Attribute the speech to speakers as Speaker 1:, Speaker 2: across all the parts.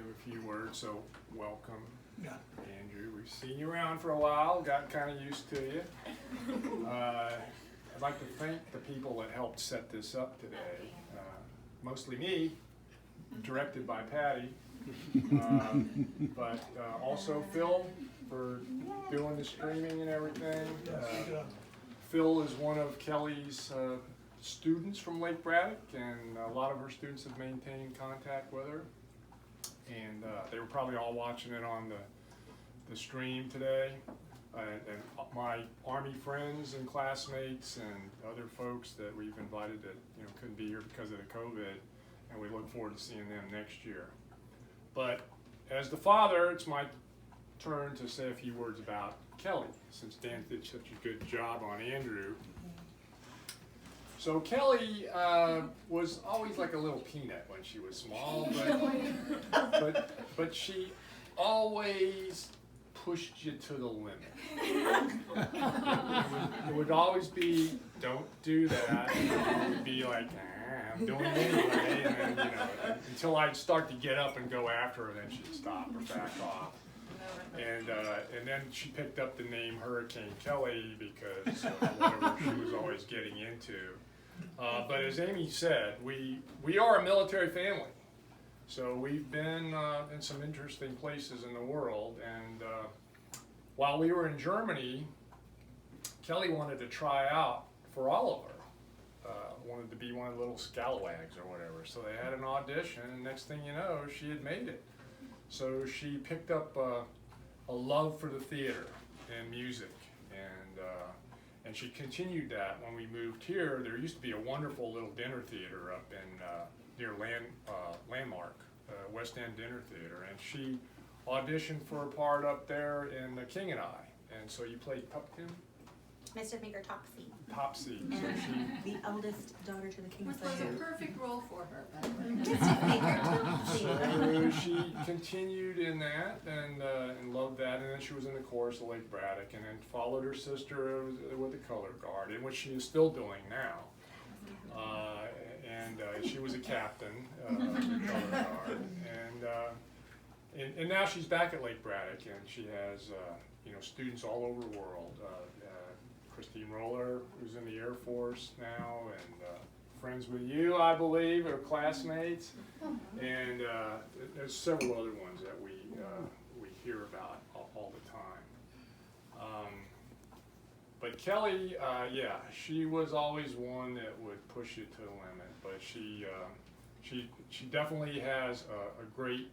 Speaker 1: give a few words. So welcome,
Speaker 2: Yeah.
Speaker 1: Andrew. We've seen you around for a while, got kind of used to you. I'd like to thank the people that helped set this up today. Mostly me, directed by Patty, but also Phil for doing the streaming and everything. Phil is one of Kelly's students from Lake Braddock, and a lot of her students have maintained contact with her. And they were probably all watching it on the stream today. And my Army friends and classmates and other folks that we've invited that couldn't be here because of the COVID, and we look forward to seeing them next year. But as the father, it's my turn to say a few words about Kelly, since Dan did such a good job on Andrew. So Kelly was always like a little peanut when she was small, but she always pushed you to the limit. It would always be, don't do that. And it would be like, I'm doing it anyway. And then, until I'd start to get up and go after her, then she'd stop or back off. And then she picked up the name Hurricane Kelly because of whatever she was always getting into. But as Amy said, we are a military family. So we've been in some interesting places in the world, and while we were in Germany, Kelly wanted to try out for Oliver. Wanted to be one of the little scalawags or whatever. So they had an audition, and next thing you know, she had made it. So she picked up a love for the theater and music, and she continued that when we moved here. There used to be a wonderful little dinner theater up in near Landmark, West End Dinner Theater, and she auditioned for a part up there in The King and I. And so you played Pupkin?
Speaker 3: Mr. Maker Topsy.
Speaker 1: Topsy.
Speaker 3: And
Speaker 1: So
Speaker 3: the eldest daughter to the King.
Speaker 4: Which was a perfect role for her, by the way.
Speaker 3: Mr. Maker Topsy.
Speaker 1: So she continued in that and loved that, and then she was in the chorus of Lake Braddock, and then followed her sister with the color guard, in which she is still doing now. And she was a captain of the color guard, and now she's back at Lake Braddock, and she has students all over the world. Christine Roller, who's in the Air Force now, and friends with you, I believe, or classmates, and there's several other ones that we hear about all the time. But Kelly, she was always one that would push you to the limit, but she definitely has a great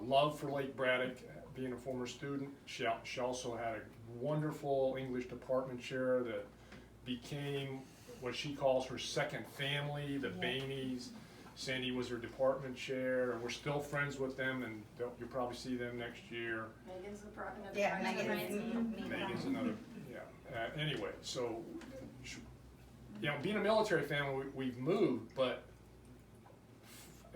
Speaker 1: love for Lake Braddock. Being a former student, she also had a wonderful English department chair that became what she calls her second family, the Bainies. Sandy was her department chair, and we're still friends with them, and you'll probably see them next year.
Speaker 4: Megan's another
Speaker 3: Yeah,
Speaker 1: Megan's another, anyway, so, being a military family, we've moved, but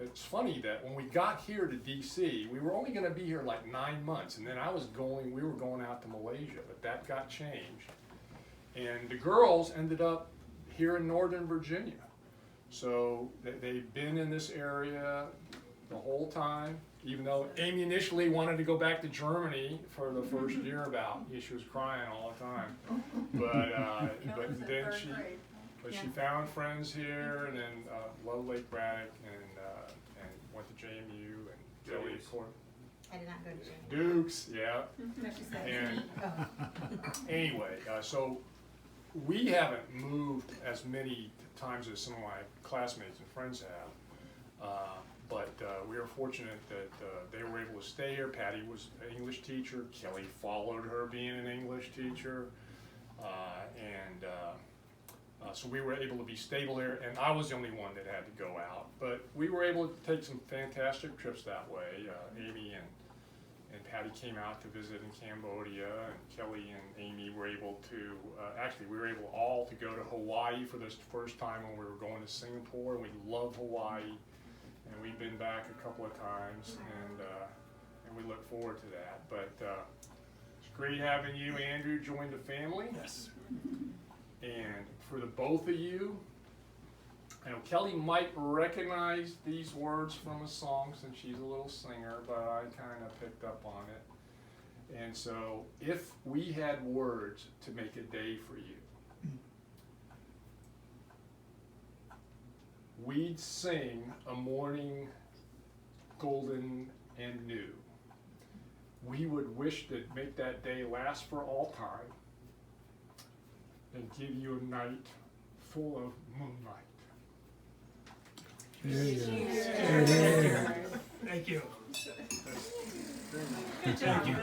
Speaker 1: it's funny that when we got here to DC, we were only going to be here like 9 months, and then we were going out to Malaysia, but that got changed. And the girls ended up here in Northern Virginia. So they've been in this area the whole time, even though Amy initially wanted to go back to Germany for the first year she was crying all the time. But then she found friends here, and then loved Lake Braddock, and went to JMU and Kelly Court.
Speaker 3: I did not go to Germany.
Speaker 1: Dukes, yeah. And anyway, so we haven't moved as many times as some of my classmates and friends have, but we are fortunate that they were able to stay here. Patty was an English teacher. Kelly followed her being an English teacher, so we were able to be stable there, and I was the only one that had to go out. But we were able to take some fantastic trips that way. Amy and Patty came out to visit in Cambodia, and Kelly and Amy were able to, we were able all to go to Hawaii for this first time when we were going to Singapore, and we love Hawaii, and we've been back a couple of times, and we look forward to that. But it's great having you, Andrew, join the family.
Speaker 2: Yes.
Speaker 1: And for the both of you, I know Kelly might recognize these words from a song since she's a little singer, but I kind of picked up on it. And so, if we had words to make a day for you, we'd sing a morning golden and new. We would wish to make that day last for all time and give you a night full of moonlight.
Speaker 2: There you go. There it is. Thank you. Thank you.